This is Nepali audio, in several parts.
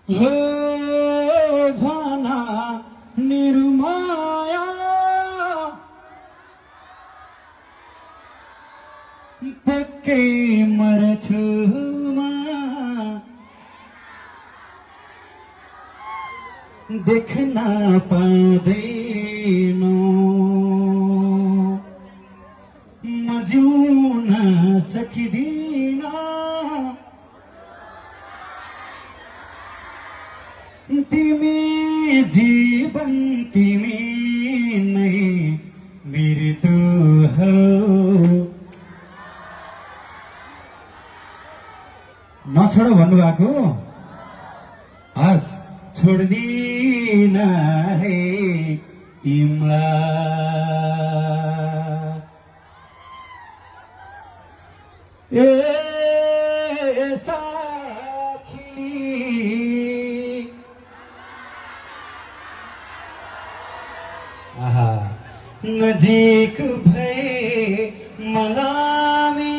हे भना निर्माया पक्कै मर्छु म देख्न पाउँदैनौ म जिउन सकिदिन तिमी जीवन तिमी नै मृत्यु हो नछोड भन्नुभएको हस् छोड्दिन है तिमीलाई ए साथी आहा नजिक भए मलामी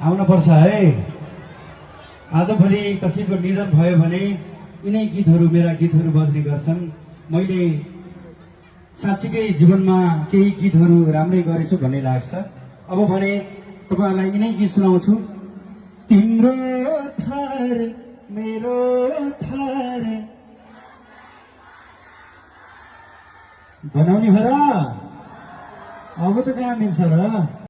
आउन पर्छ है। आजभोलि कसैको निधन भयो भने यिनै गीतहरू मेरा गीतहरू बज्ने गर्छन्। मैले साँच्चीकै जीवनमा केही गीतहरू राम्रै गरेछु भन्ने लाग्छ। अब भने तपाईँहरूलाई यिनै गीत सुनाउँछु। तिम्रो थर मेरो थर बनाउने हो र अब त कहाँ मिल्छ र।